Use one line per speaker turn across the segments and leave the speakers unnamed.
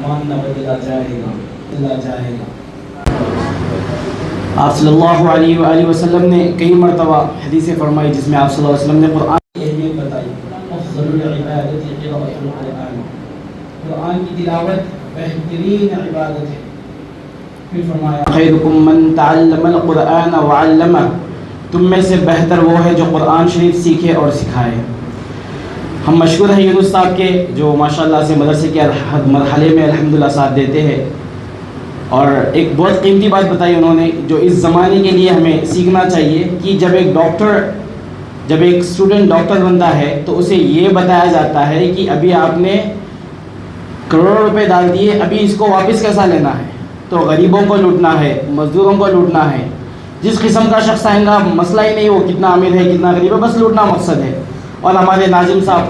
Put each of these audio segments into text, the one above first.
فرمان نہ بدلا جائے گا۔ آپ صلی اللہ علیہ وآلہ وسلم نے کئی مرتبہ حدیثیں فرمائی جس میں آپ صلی اللہ علیہ وسلم نے قرآن کی اہمیت بتائی۔ افضل العبادت قراءۃ القرآن، قرآن کی تلاوت بہترین عبادت ہے۔ پھر فرمایا خیرکم من تعلم القرآن وعلمہ، تم میں سے بہتر وہ ہے جو قرآن شریف سیکھے اور سکھائے۔ ہم مشکور ہیں یونس صاحب کے جو ماشاءاللہ سے مدرسے کے مرحلے میں الحمدللہ ساتھ دیتے ہیں، اور ایک بہت قیمتی بات بتائی انہوں نے جو اس زمانے کے لیے ہمیں سیکھنا چاہیے کہ جب ایک اسٹوڈنٹ ڈاکٹر بنتا ہے تو اسے یہ بتایا جاتا ہے کہ ابھی آپ نے کروڑوں روپے ڈال دیے، ابھی اس کو واپس کیسا لینا ہے، تو غریبوں کو لوٹنا ہے، مزدوروں کو لوٹنا ہے۔ جس قسم کا شخص آئے گا مسئلہ ہی نہیں وہ کتنا امیر ہے کتنا غریب ہے، بس لوٹنا مقصد ہے۔ اور ہمارے ناظم صاحب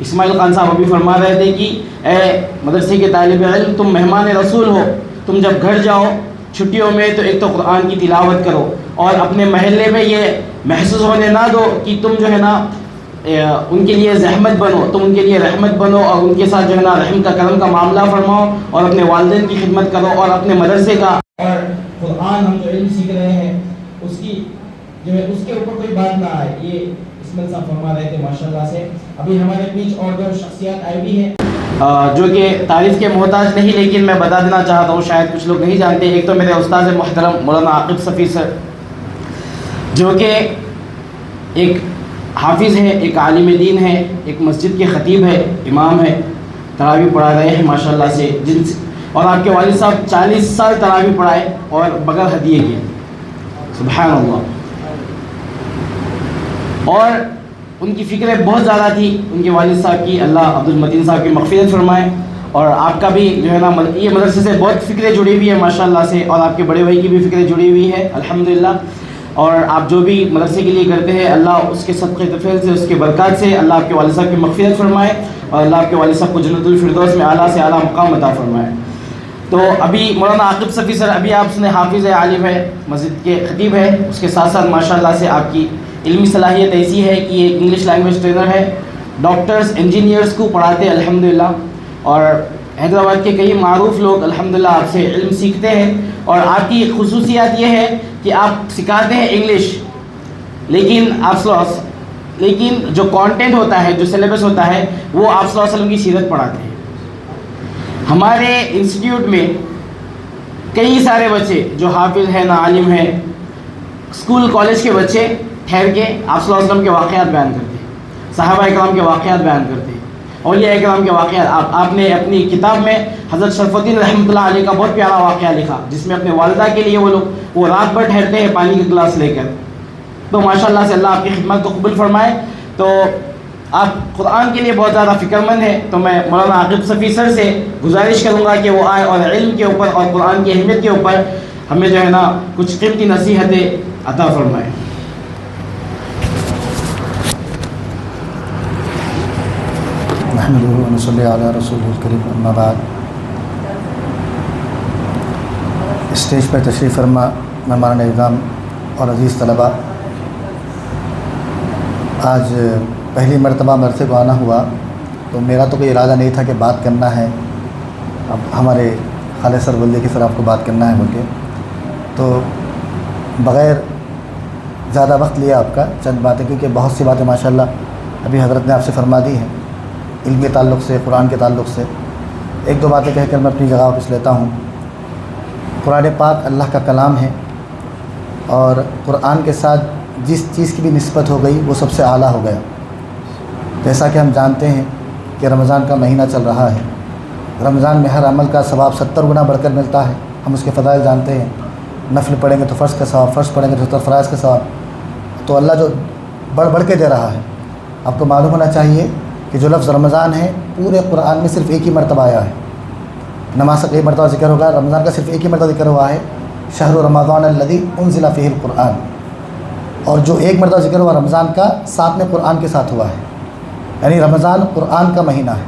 اسماعیل خان صاحب ابھی فرما رہے تھے کہ اے مدرسے کے طالب علم، تم مہمان رسول ہو، تم جب گھر جاؤ چھٹیوں میں تو ایک تو قرآن کی تلاوت کرو، اور اپنے محلے میں یہ محسوس ہونے نہ دو کہ تم جو ہے نا ان کے لیے زحمت بنو، تم ان کے لیے رحمت بنو، اور ان کے ساتھ جو ہے نا رحم کا کرم کا معاملہ فرماؤ، اور اپنے والدین کی خدمت کرو، اور اپنے مدرسے کا اور قرآن ہم جو علم سیکھ رہے ہیں اس کی جو ہے اس کے اوپر کوئی بات نہ آئے۔ یہ اسماعیل صاحب فرما رہے تھے ماشاءاللہ سے۔ ابھی ہمارے بیچ اور دو شخصیات آئی بھی ہیں جو کہ تعریف کے محتاج نہیں، لیکن میں بتا دینا چاہتا ہوں، شاید کچھ لوگ نہیں جانتے۔ ایک تو میرے استاد محترم مولانا عاقب صفی سر، جو کہ ایک حافظ ہے، ایک عالم دین ہے، ایک مسجد کے خطیب ہے، امام ہے، تراویح پڑھا رہے ہیں ماشاءاللہ سے، اور آپ کے والد صاحب 40 سال تراویح پڑھائے اور بغیر ہدیے کے، سبحان اللہ۔ اور ان کی فکریں بہت زیادہ تھی ان کے والد صاحب کی، اللہ عبد المتین صاحب کی مغفرت فرمائے۔ اور آپ کا بھی جو ہے نا یہ مدرسے سے بہت فکریں جڑی ہوئی ہیں ماشاءاللہ سے، اور آپ کے بڑے بھائی کی بھی فکریں جڑی ہوئی ہیں الحمدللہ۔ اور آپ جو بھی مدرسے کے لیے کرتے ہیں اللہ اس کے صدقے طفیل سے، اس کے برکات سے اللہ آپ کے والد صاحب کی مغفرت فرمائے، اور اللہ آپ کے والد صاحب کو جنت الفردوس میں اعلیٰ سے اعلیٰ مقام عطا فرمائے۔ تو ابھی مولانا عاقب صفی سر، ابھی آپ نے حافظ ہے، عالم ہے، مسجد کے خطیب ہے، اس کے ساتھ ساتھ ماشاءاللہ سے آپ کی علمی صلاحیت ایسی ہے کہ یہ انگلش لینگویج ٹرینر ہے، ڈاکٹرز انجینئرز کو پڑھاتے الحمدللہ، اور حیدرآباد کے کئی معروف لوگ الحمدللہ آپ سے علم سیکھتے ہیں۔ اور آپ کی خصوصیات یہ ہے کہ آپ سکھاتے ہیں انگلش، لیکن جو کانٹینٹ ہوتا ہے، جو سلیبس ہوتا ہے، وہ آپ صلی اللہ علیہ وسلم کی سیرت پڑھاتے ہیں۔ ہمارے انسٹیٹیوٹ میں کئی سارے بچے جو حافظ ہیں، عالم ہیں، اسکول کالج کے بچے ٹھہر کے آپ صلی اللہ علیہ وسلم کے واقعات بیان کرتے ہیں، صحابہ اکرام کے واقعات بیان کرتے ہیں، اولیاء اکرام کے واقعات۔ آپ نے اپنی کتاب میں حضرت شرف الدین رحمۃ اللہ علیہ کا بہت پیارا واقعہ لکھا، جس میں اپنے والدہ کے لیے وہ رات بھر ٹھہرتے ہیں پانی کی گلاس لے کر۔ تو ماشاءاللہ سے اللہ آپ کی خدمت کو قبول فرمائے۔ تو آپ قرآن کے لیے بہت زیادہ فکر مند ہیں، تو میں مولانا عاقب صفی سر سے گزارش کروں گا کہ وہ آئے اور علم کے اوپر اور قرآن کی اہمیت کے اوپر ہمیں جو ہے نا کچھ قیمتی نصیحتیں عطا فرمائیں۔
نحمده ونصلي على رسوله الكريم اما بعد۔ اسٹیج پر تشریف فرما مہمان اعظام اور عزیز طلباء، آج پہلی مرتبہ مدرسے کو آنا ہوا، تو میرا تو کوئی ارادہ نہیں تھا کہ بات کرنا ہے، اب ہمارے خالد سر بولے کہ سر آپ کو بات کرنا ہے بول کے، تو بغیر زیادہ وقت لیا آپ کا چند باتیں، کیونکہ بہت سی باتیں ماشاءاللہ ابھی حضرت نے آپ سے فرما دی ہیں علم کے تعلق سے، قرآن کے تعلق سے۔ ایک دو باتیں کہہ کر میں اپنی جگہ واپس لیتا ہوں۔ قرآن پاک اللہ کا کلام ہے، اور قرآن کے ساتھ جس چیز کی بھی نسبت ہو گئی وہ سب سے اعلیٰ ہو گیا۔ جیسا کہ ہم جانتے ہیں کہ رمضان کا مہینہ چل رہا ہے، رمضان میں ہر عمل کا ثواب 70 گنا بڑھ کر ملتا ہے، ہم اس کے فضائل جانتے ہیں، نفل پڑھیں گے تو فرض کا ثواب، فرض پڑھیں گے تو 70 فرائض کا ثواب، تو اللہ جو بڑھ کے دے رہا ہے۔ آپ کو معلوم ہونا چاہیے کہ جو لفظ رمضان ہے پورے قرآن میں صرف ایک ہی مرتبہ آیا ہے، نماز کا کئی مرتبہ ذکر ہوگا، رمضان کا صرف ایک ہی مرتبہ ذکر ہوا ہے، شہر رمضان الذی انزل فیہ القرآن، اور جو ایک مرتبہ ذکر ہوا رمضان کا ساتھ میں قرآن کے ساتھ ہوا ہے، یعنی رمضان قرآن کا مہینہ ہے،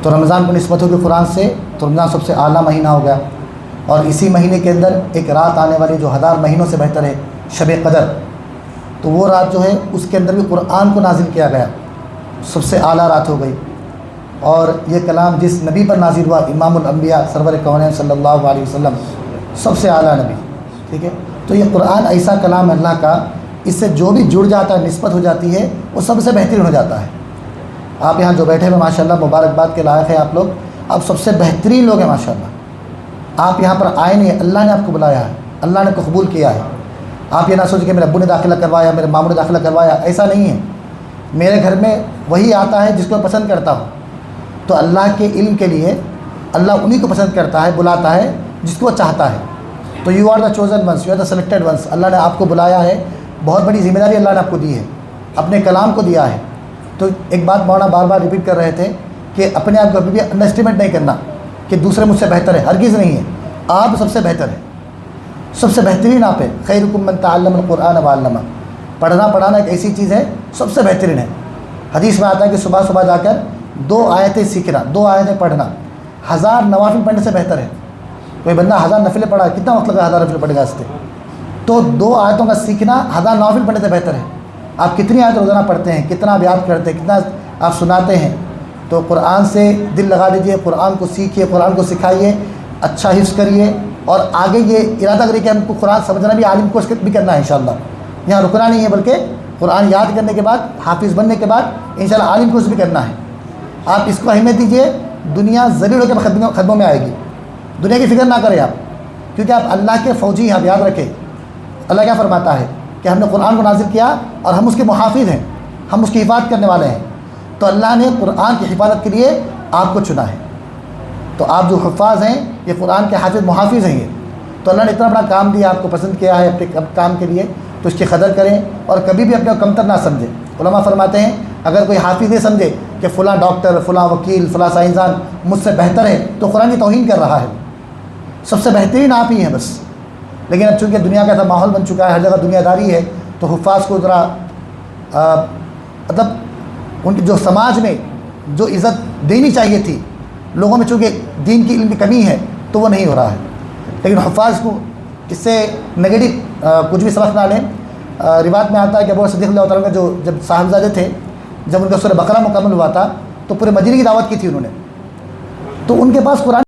تو رمضان کو نسبت ہوگی قرآن سے، تو رمضان سب سے اعلیٰ مہینہ ہو گیا۔ اور اسی مہینے کے اندر ایک رات آنے والی جو 1000 مہینوں سے بہتر ہے، شب قدر، تو وہ رات جو ہے اس کے اندر بھی قرآن کو نازل کیا گیا، سب سے اعلیٰ رات ہو گئی۔ اور یہ کلام جس نبی پر نازل ہوا امام الانبیاء سرور کونین صلی اللہ علیہ وسلم سب سے اعلیٰ نبی، ٹھیک ہے. تو یہ قرآن ایسا کلام ہے اللہ کا، اس سے جو بھی جڑ جاتا ہے، نسبت ہو جاتی ہے، وہ سب سے بہترین ہو جاتا ہے. آپ یہاں جو بیٹھے ہوئے ماشاءاللہ مبارکباد کے لائق ہیں آپ لوگ، آپ سب سے بہترین لوگ ہیں ماشاءاللہ. آپ یہاں پر آئے نہیں، اللہ نے آپ کو بلایا ہے، اللہ نے کو قبول کیا ہے. آپ یہ نہ سوچیں کہ میرے ابو نے داخلہ کروایا، میرے ماموں نے داخلہ کروایا، ایسا نہیں ہے. میرے گھر میں وہی آتا ہے جس کو میں پسند کرتا ہوں. تو اللہ کے علم کے لیے اللہ انہی کو پسند کرتا ہے، بلاتا ہے جس کو وہ چاہتا ہے. تو you are the chosen ones, you are the selected ones. Allah نے آپ کو بلایا ہے، بہت بڑی ذمہ داری اللہ نے آپ کو دی ہے، اپنے کلام کو دیا ہے. تو ایک بات مولانا بار بار ریپیٹ کر رہے تھے کہ اپنے آپ کو کبھی بھی انڈر اسٹیمیٹ نہیں کرنا کہ دوسرے مجھ سے بہتر ہے، ہرگز نہیں ہے. آپ سب سے بہتر ہے، سب سے بہترین آپ ہے. خیرکم من تعلم القرآن وعلمہ. پڑھنا پڑھانا ایک ایسی چیز ہے سب سے بہترین ہے. حدیث میں آتا ہے کہ صبح صبح جا کر 2 آیتیں سیکھنا، 2 آیتیں پڑھنا 1000 نوافل پڑھنے سے بہتر ہے. کوئی بندہ 1000 نفلیں پڑھا، کتنا وقت لگا 1000 نفلیں پڑھے گا اس سے؟ تو 2 آیتوں کا سیکھنا 1000 نوافل پڑھنے سے بہتر ہے. آپ کتنی آیت روزانہ پڑھتے ہیں، کتنا آپ یاد کرتے ہیں، کتنا آپ سناتے ہیں. تو قرآن سے دل لگا دیجئے، قرآن کو سیکھیے، قرآن کو سکھائیے، اچھا حفظ کریے. اور آگے یہ ارادہ کریے کہ ہم کو قرآن سمجھنا بھی، عالم کو بھی کرنا ہے انشاءاللہ. یہاں رکنا نہیں ہے، بلکہ قرآن یاد کرنے کے بعد، حافظ بننے کے بعد انشاءاللہ عالم کو بھی کرنا ہے. آپ اس کو اہمیت دیجئے. دنیا ذلیل ہو کے خدموں میں آئے گی. دنیا کی فکر نہ کریں آپ، کیونکہ آپ اللہ کے فوجی ہیں. آپ یاد رکھیں اللہ کیا فرماتا ہے کہ ہم نے قرآن کو نازل کیا اور ہم اس کے محافظ ہیں، ہم اس کی حفاظت کرنے والے ہیں. تو اللہ نے قرآن کی حفاظت کے لیے آپ کو چنا ہے. تو آپ جو حفاظ ہیں، یہ قرآن کے حافظ محافظ ہیں. یہ تو اللہ نے اتنا بڑا کام دیا، آپ کو پسند کیا ہے اپنے کام کے لیے، تو اس کی قدر کریں اور کبھی بھی اپنے کمتر نہ سمجھیں. علماء فرماتے ہیں اگر کوئی حافظ یہ سمجھے کہ فلاں ڈاکٹر، فلاں وکیل، فلاں سائنسدان مجھ سے بہتر ہے، تو قرآن کی توہین کر رہا ہے. سب سے بہترین آپ ہی ہیں بس. لیکن اب چونکہ دنیا کا ایسا ماحول بن چکا ہے، ہر جگہ دنیا داری ہے، تو حفاظ کو ذرا مطلب ان کی جو سماج میں جو عزت دینی چاہیے تھی لوگوں میں، چونکہ دین کی علم کی کمی ہے تو وہ نہیں ہو رہا ہے. لیکن حفاظ کو اس سے نگیٹو کچھ بھی سبق نہ لیں. روایت میں آتا ہے کہ ابو صدیق اللہ تعالیٰ کا جو جب صاحبزادے تھے، جب ان کا سورہ بقرہ مکمل ہوا تھا تو پورے مدینے کی دعوت کی تھی انہوں نے. تو ان کے پاس قرآن